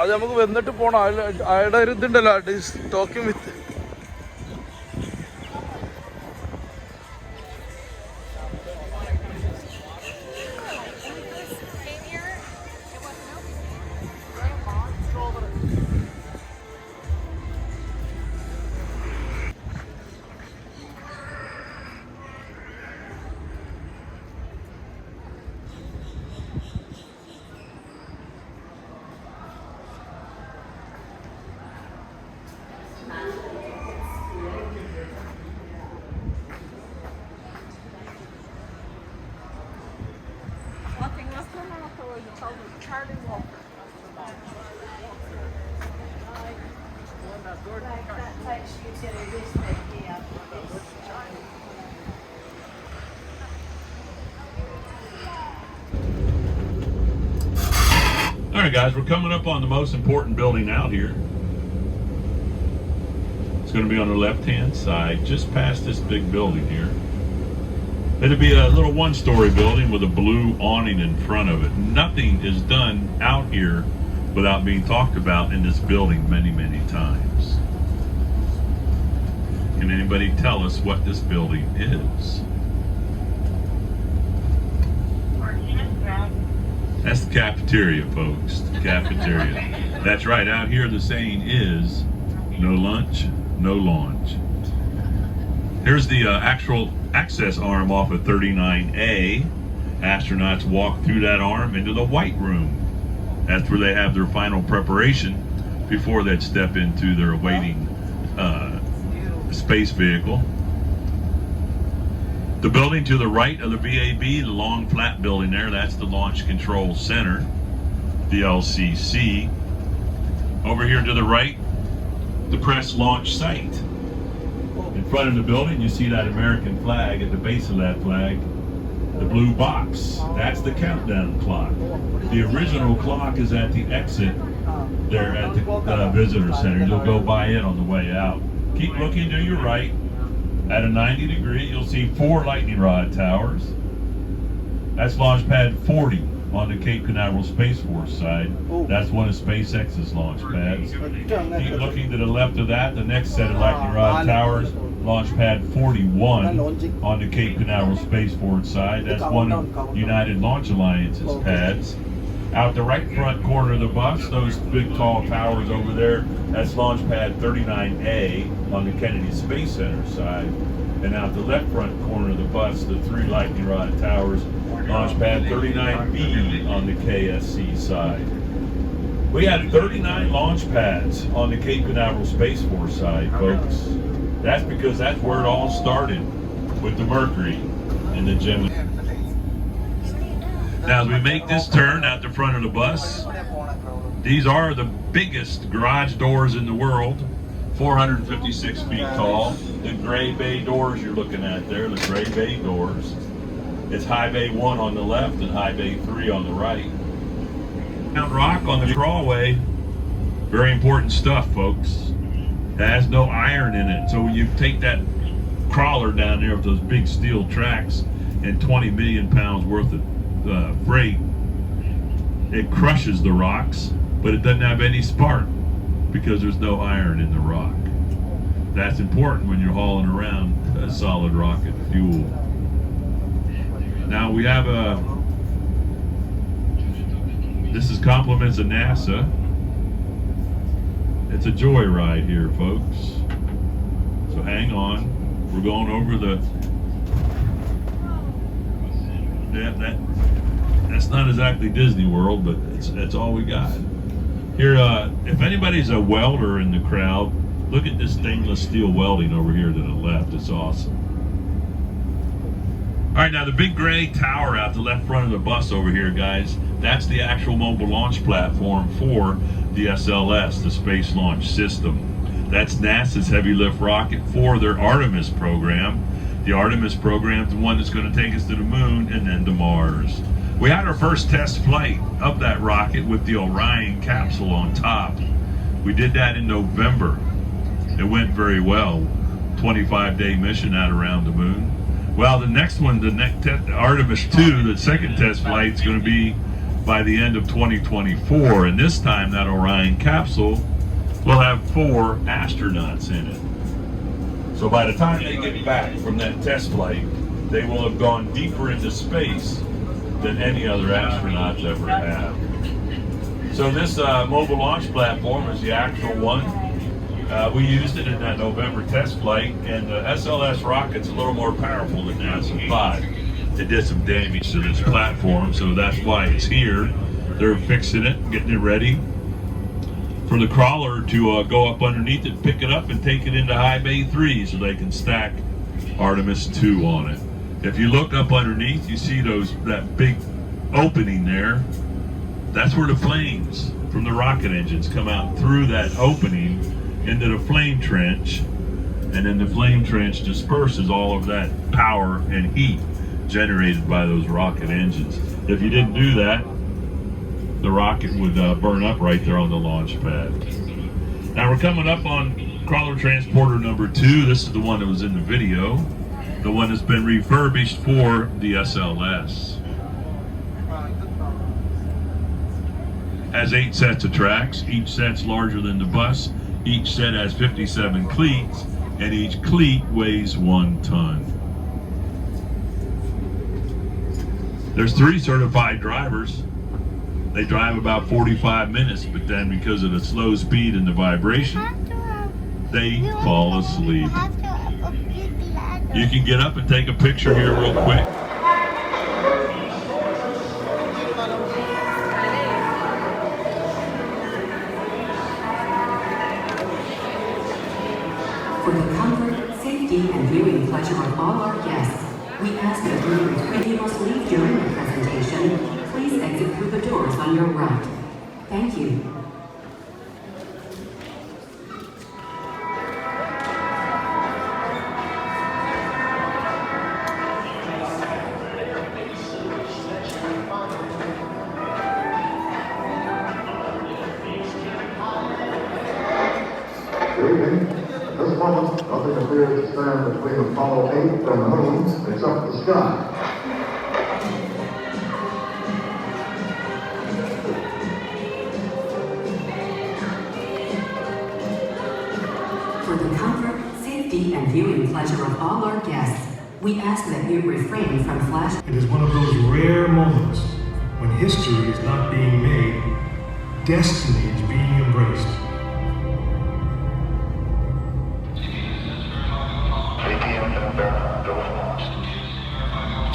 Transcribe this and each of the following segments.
അത് നമുക്ക് വന്നിട്ട് പോണം. അയാളുടെ ഒരു ഇതുണ്ടല്ലോ, talking with. All right, guys, we're coming up on the most important building out here. It's going to be on the left-hand side, just past this big building here. It'll be a little one-story building with a blue awning in front of it. Nothing is done out here without being talked about in this building many, many times. Can anybody tell us what this building is? That's the cafeteria, folks. The cafeteria. That's right. Out here, the saying is, no lunch, no launch. Here's the actual access arm off of 39A. Astronauts walk through that arm into the white room. That's where they have their final preparation before they step into their awaiting space vehicle. The building to the right of the VAB, the long flat building there, that's the Launch Control Center, the LCC. Over here to the right, the press launch site. In front of the building, you see that American flag. At the base of that flag, the blue box, that's the countdown clock. The original clock is at the exit there at the visitor center. You'll go by it on the way out. Keep looking to your right. At a 90 degree, you'll see 4 lightning rod towers. That's launch pad 40 on the Cape Canaveral Space Force side. That's one of SpaceX's launch pads. Keep looking to the left of that, the next set of lightning rod towers, launch pad 41 on the Cape Canaveral Space Force side. That's one of United Launch Alliance's pads. Out the right front corner of the bus, those big tall towers over there, that's launch pad 39A on the Kennedy Space Center side. And out the left front corner of the bus, the 3 lightning rod towers, launch pad 39B on the KSC side. We had 39 launch pads on the Cape Canaveral Space Force side, folks. That's because that's where it all started, with the Mercury and the Gemini. Now, as we make this turn out the front of the bus, these are the biggest garage doors in the world, 456 feet tall. The gray bay doors you're looking at there, the gray bay doors. It's high bay 1 on the left and high bay 3 on the right. Mount Rock on the crawlway, very important stuff, folks. It has no iron in it, so when you take that crawler down there with those big steel tracks and 20 million pounds worth of freight, it crushes the rocks, but it doesn't have any spark because there's no iron in the rock. That's important when you're hauling around a solid rocket fuel. Now we have this is compliments of NASA. It's a joyride here, folks. So hang on. We're going over the that's not exactly Disney World, but it's all we got. Here, if anybody's a welder in the crowd, look at this stainless steel welding over here to the left. It's awesome. All right, now the big gray tower out the left front of the bus over here, guys, that's the actual mobile launch platform for the SLS, the Space Launch System. That's NASA's heavy lift rocket for their Artemis program. The Artemis program is the one that's going to take us to the moon and then to Mars. We had our first test flight of that rocket with the Orion capsule on top. We did that in November. It went very well. 25-day mission out around the moon. Well, the next one, Artemis 2, the second test flight, is going to be by the end of 2024. And this time that Orion capsule will have 4 astronauts in it. So by the time they get back from that test flight, they will have gone deeper into space than any other astronauts ever have. So this mobile launch platform is the actual one. We used it in that November test flight, and the SLS rocket's a little more powerful than NASA thought. It did some damage to this platform, so that's why it's here. They're fixing it, getting it ready for the crawler to go up underneath it, pick it up, and take it into High Bay 3 so they can stack Artemis 2 on it. If you look up underneath, you see that big opening there. That's where the flames from the rocket engines come out through that opening into the flame trench, and then the flame trench disperses all of that power and heat generated by those rocket engines. If you didn't do that, the rocket would burn up right there on the launch pad. Now we're coming up on crawler transporter number 2. This is the one that was in the video, the one that's been refurbished for the SLS. Has 8 sets of tracks. Each set's larger than the bus. Each set has 57 cleats, and each cleat weighs 1 ton. There's 3 certified drivers. They drive about 45 minutes, but then because of the slow speed and the vibration, they fall asleep. You can get up and take a picture here real quick. For the comfort, safety, and viewing pleasure of all our guests, we ask that when you must leave during the presentation, please exit through the doors on your right. Thank you. Good evening. At this moment, nothing appears to stand between Apollo 8 and the moon except the sky. For the comfort, safety, and viewing pleasure of all our guests, we ask that you refrain from flash. It is one of those rare moments when history is not being made, destiny is being embraced.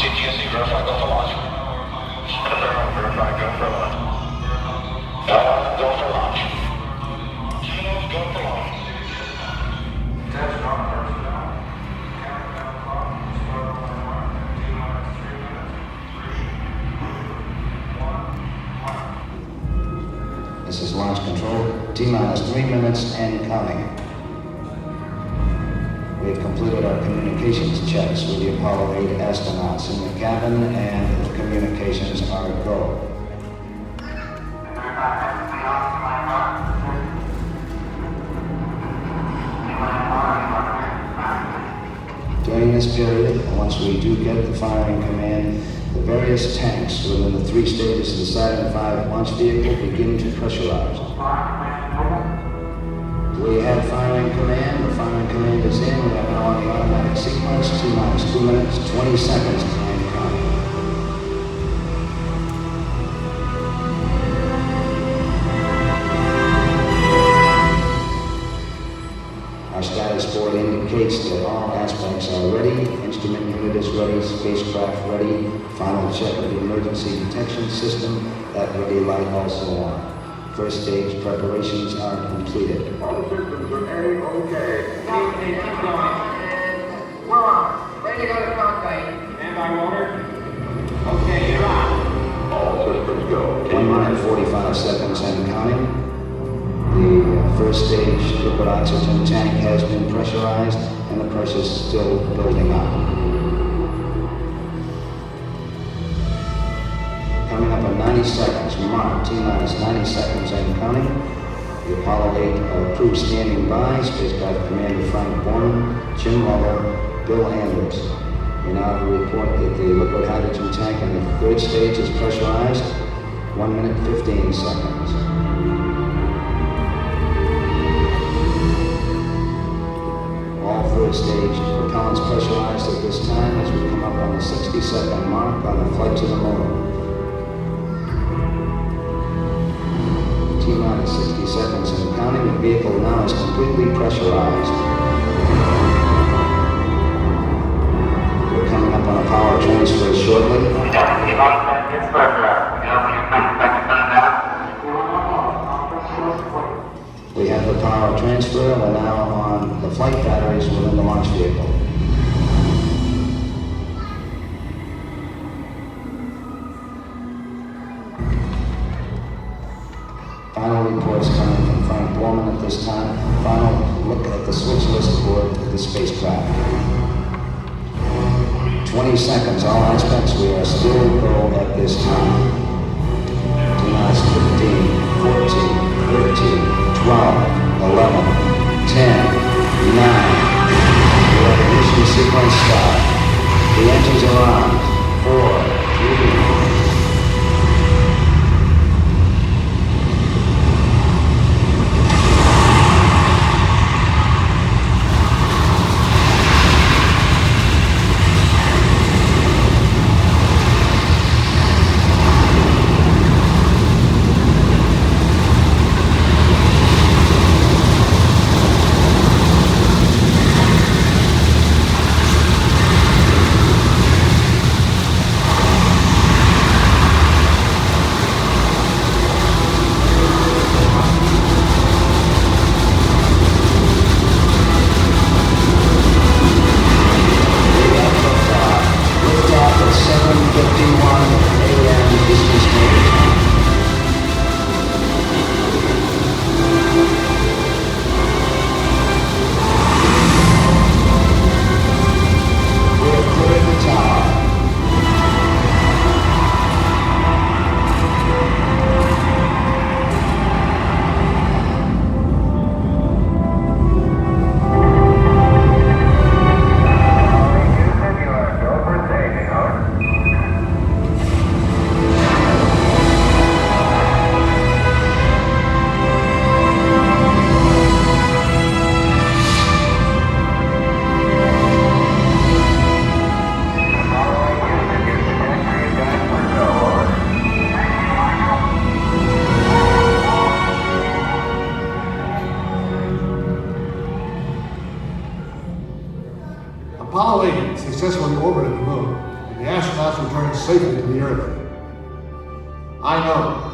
CTSC, verify, go for launch. Verify, go for launch. Go for launch. Kilo, go for launch. Test on personnel. Countdown clock. Start on 1. T-minus 3 minutes. 3, 2, 1. This is launch control. T-minus 3 minutes and counting. We have completed our communications checks with the Apollo 8 astronauts in the cabin, and the communications are go. During this period, once we do get the firing command, the various tanks within the 3 stages of the Saturn V launch vehicle begin to pressurize. We have firing command. The firing command is in. We are now on the automatic sequence. T-minus 2 minutes, 20 seconds, time counting. Our status board indicates that all aspects are ready. Instrument unit is ready. Spacecraft ready. Final check of the emergency detection system. That ready light also on. First stage preparations are completed. All systems are A-OK. Keep going. We're on. Ready to go to cockpit. Stand by, Walter. Okay, you're on. All systems go. 1 minute 45 seconds and counting. The first stage liquid oxygen tank has been pressurized, and the pressure is still building up. Coming up in 90 seconds, mark, T-minus 90 seconds and counting. The Apollo 8 crew standing by, Spacecraft Commander Frank Borman, Jim Lovell, Bill Anders. We now report that the liquid hydrogen tank in the 3rd stage is pressurized. 1 minute 15 seconds. All third stage propellants pressurized at this time as we come up on the 60-second mark on the flight to the moon. T-minus 60 seconds and counting. The vehicle now is completely pressurized. We're coming up on a power transfer shortly. We have the power transfer. We're now on the flight batteries within the launch vehicle. Final reports coming from Frank Borman at this time. Final look at the switch list aboard the spacecraft. 20 seconds, all aspects. We are still go at this time. T-minus 15, 14, 13, 12, 11, 10, 9. We have ignition sequence start. The engines are on. 4, 3, Apollo 8 successfully orbited the moon, and the astronauts returned safely to the Earth. I know